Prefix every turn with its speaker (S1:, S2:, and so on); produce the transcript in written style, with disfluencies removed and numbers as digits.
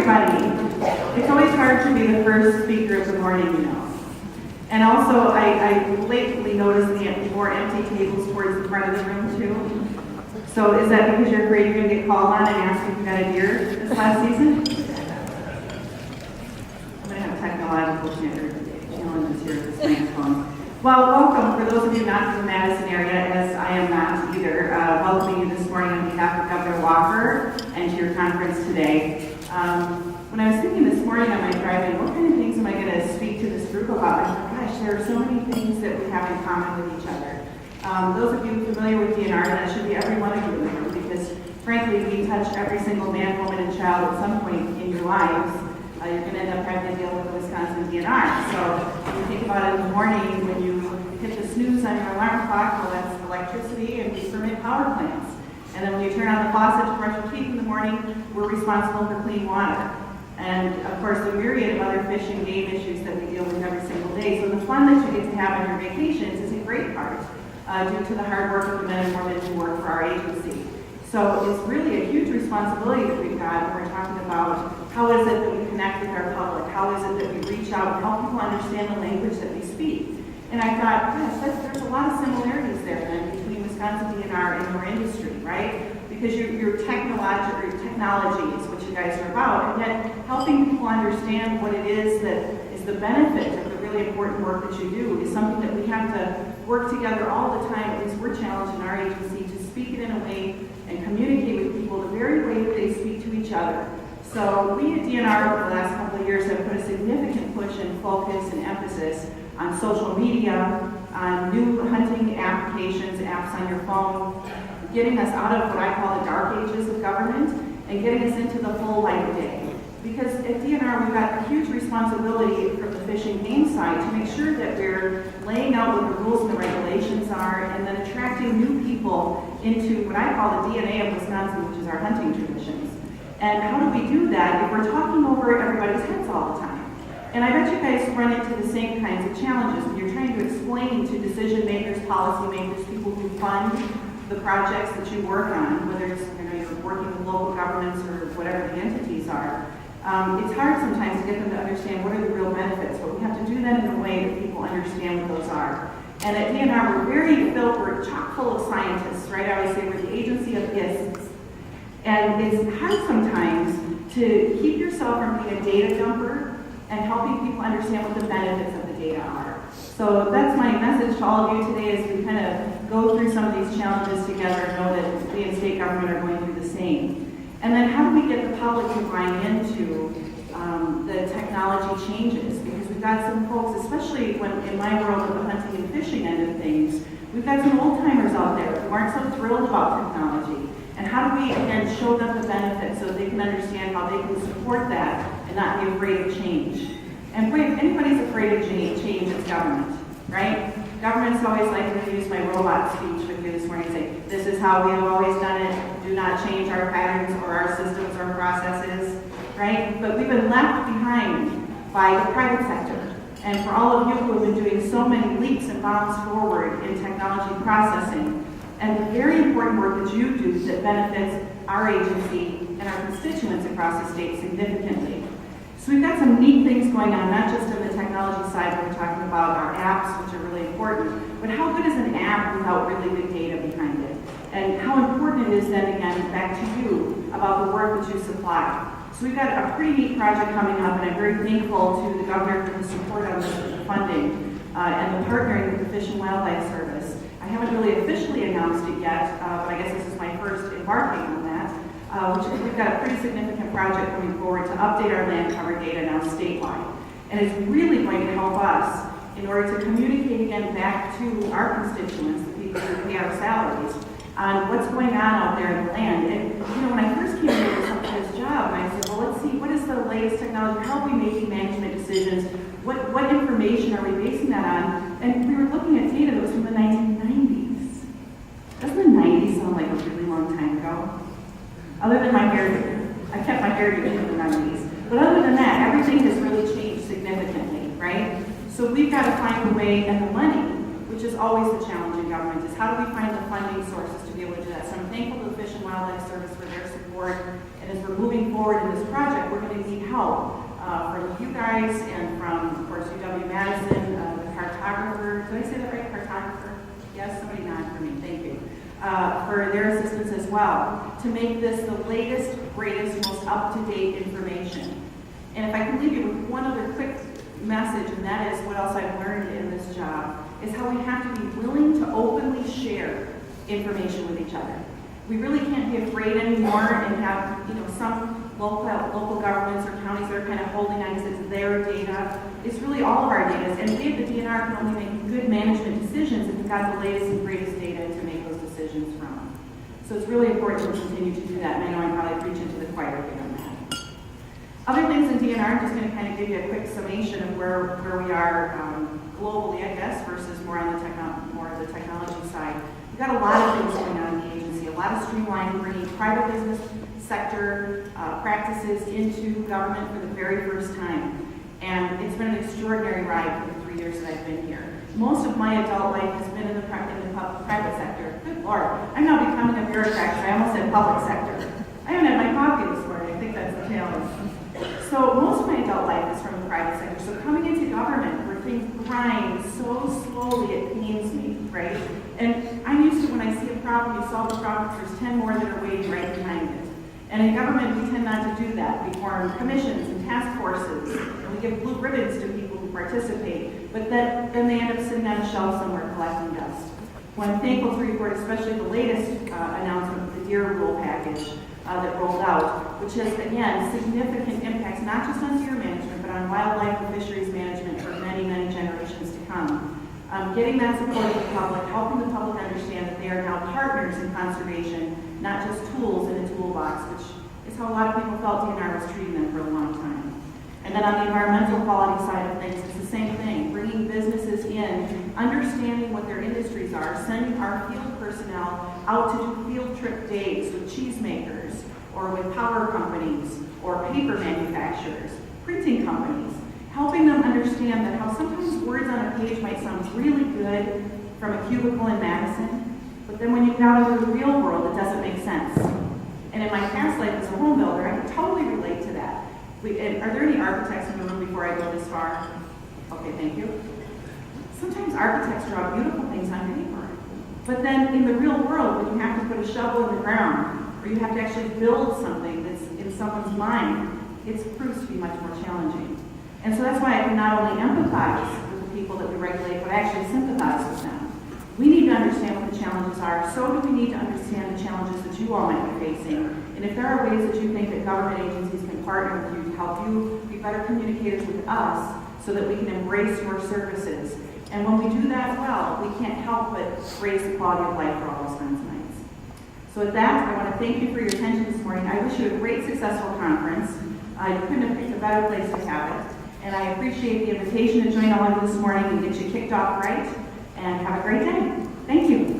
S1: everybody. It's always hard to be the first speaker of the morning, you know. And also, I lately noticed the more empty tables towards the front of the room, too. So is that because you're afraid you're going to get called on and asked if you got a deer this last season? I'm going to have technological challenges here with this microphone. Well, welcome. For those of you not from the Madison area, as I am not either, welcoming you this morning on behalf of Governor Walker and to your conference today. When I was thinking this morning on my drive in, what kind of things am I going to speak to this group about? I thought, gosh, there are so many things that we have in common with each other. Those of you familiar with DNR, that should be every one of you in the room, because frankly, we touch every single man, woman, and child at some point in your lives. You're going to end up having to deal with the Wisconsin DNR. So when you think about it in the morning, when you hit the snooze on your alarm clock, well, that's electricity, and we permit power plants. And then when you turn on the faucet to brush your teeth in the morning, we're responsible for clean water. And of course, the myriad of other fish and game issues that we deal with every single day. So the fun that you get to have on your vacations is a great part due to the hard work of the men and women who work for our agency. So it's really a huge responsibility that we've got when we're talking about how is it that we connect with our public, how is it that we reach out and help people understand the language that we speak. And I thought, gosh, there's a lot of similarities there then between Wisconsin DNR and your industry, right? Because your technology is what you guys are about, and yet helping people understand what it is that is the benefit of the really important work that you do is something that we have to work together all the time. At least we're challenged in our agency to speak it in a way and communicate with people the very way that they speak to each other. So we at DNR over the last couple of years have put a significant push and focus and emphasis on social media, on new hunting applications, apps on your phone, getting us out of what I call the dark ages of government and getting us into the full light of day. Because at DNR, we've got a huge responsibility from the fish and game side to make sure that we're laying out what the rules and the regulations are and then attracting new people into what I call the DNA of Wisconsin, which is our hunting traditions. And how do we do that if we're talking over everybody's heads all the time? And I bet you guys run into the same kinds of challenges when you're trying to explain to decision makers, policy makers, people who fund the projects that you work on, whether it's you're working with local governments or whatever the entities are. It's hard sometimes to get them to understand what are the real benefits, but we have to do that in a way that people understand what those are. And at DNR, we're chock full of scientists, right? I always say we're the agency of ists. And it's hard sometimes to keep yourself from being a data dumper and helping people understand what the benefits of the data are. So that's my message to all of you today as we kind of go through some of these challenges together and know that we and state government are going through the same. And then how do we get the public to buy into the technology changes? Because we've got some folks, especially when in my world of the hunting and fishing end of things, we've got some old timers out there who aren't so thrilled about technology. And how do we, again, show them the benefits so they can understand how they can support that and not be afraid of change? And boy, if anybody's afraid of change, it's government, right? Government's always like, I'm going to use my robot speech with you this morning and say, this is how we have always done it. Do not change our patterns or our systems or processes, right? But we've been left behind by the private sector. And for all of you who have been doing so many leaps and bounds forward in technology processing, and the very important work that you do that benefits our agency and our constituents across the state significantly. So we've got some neat things going on, not just on the technology side, where we're talking about our apps, which are really important, but how good is an app without really big data behind it? And how important it is then, again, back to you, about the work that you supply. So we've got a pretty neat project coming up, and I'm very thankful to the governor for the support on this with the funding and the partnering with the Fish and Wildlife Service. I haven't really officially announced it yet, but I guess this is my first embarking on that. We've got a pretty significant project coming forward to update our land cover data now statewide. And it's really going to help us in order to communicate again back to our constituents, the people who pay our salaries, on what's going on out there in the land. And when I first came into this job, and I said, well, let's see, what is the latest technology? How are we making management decisions? What information are we basing that on? And we were looking at data that was from the 1990s. Doesn't the 90s sound like a really long time ago? Other than my hairdo. I kept my hairdo in the 90s. But other than that, everything has really changed significantly, right? So we've got to find a way, and the money, which is always the challenge in government, is how do we find the funding sources to be able to do that? So I'm thankful to the Fish and Wildlife Service for their support. And as we're moving forward in this project, we're going to need help from you guys and from, of course, UW-Madison, the cartographer. Did I say that right? Cartographer? Yes, somebody nod for me. Thank you. For their assistance as well, to make this the latest, greatest, most up-to-date information. And if I can leave you with one other quick message, and that is what else I've learned in this job, is how we have to be willing to openly share information with each other. We really can't be afraid anymore and have, some local governments or counties that are kind of holding on because it's their data. It's really all of our data, and we at the DNR can only make good management decisions if we've got the latest and greatest data to make those decisions from. So it's really important to continue to do that, and I know I'm probably preaching to the choir here on that. Other things in DNR, I'm just going to kind of give you a quick summation of where we are globally, I guess, versus more on the technology side. We've got a lot of things going on in the agency, a lot of streamlining, bringing private business sector practices into government for the very first time. And it's been an extraordinary ride for the 3 years that I've been here. Most of my adult life has been in the private sector. Good Lord, I'm now becoming a bureaucrat, so I almost said public sector. I haven't had my coffee this morning. I think that's the challenge. So most of my adult life is from the private sector. So coming into government where things grind so slowly, it pains me, right? And I'm used to when I see a problem, you solve the problem, there's 10 more that are waiting right behind it. And in government, we tend not to do that. We form commissions and task forces, and we give blue ribbons to people who participate, but then they end up sitting on a shelf somewhere collecting dust. Well, I'm thankful to report especially the latest announcement of the deer rule package that rolled out, which has, again, significant impacts, not just on deer management, but on wildlife and fisheries management for many, many generations to come. Getting that support of the public, helping the public understand that they are now partners in conservation, not just tools in a toolbox, which is how a lot of people felt DNR was treating them for a long time. And then on the environmental quality side of things, it's the same thing, bringing businesses in, understanding what their industries are, sending our field personnel out to do field trip days with cheesemakers, or with power companies, or paper manufacturers, printing companies, helping them understand that how sometimes words on a page might sound really good from a cubicle in Madison, but then when you get out into the real world, it doesn't make sense. And in my past life as a home builder, I can totally relate to that. Are there any architects in the room before I go this far? Okay, thank you. Sometimes architects draw beautiful things on paper, but then in the real world, when you have to put a shovel in the ground, or you have to actually build something that's in someone's mind, it proves to be much more challenging. And so that's why I can not only empathize with the people that we regulate, but actually sympathize with them. We need to understand what the challenges are. So do we need to understand the challenges that you all might be facing. And if there are ways that you think that government agencies can partner with you to help you be better communicators with us so that we can embrace your services. And when we do that well, we can't help but raise the quality of life for all those kinds of nights. So with that, I want to thank you for your attention this morning. I wish you a great, successful conference. You couldn't have picked a better place to have it. And I appreciate the invitation to join all of you this morning and get you kicked off right. And have a great day. Thank you.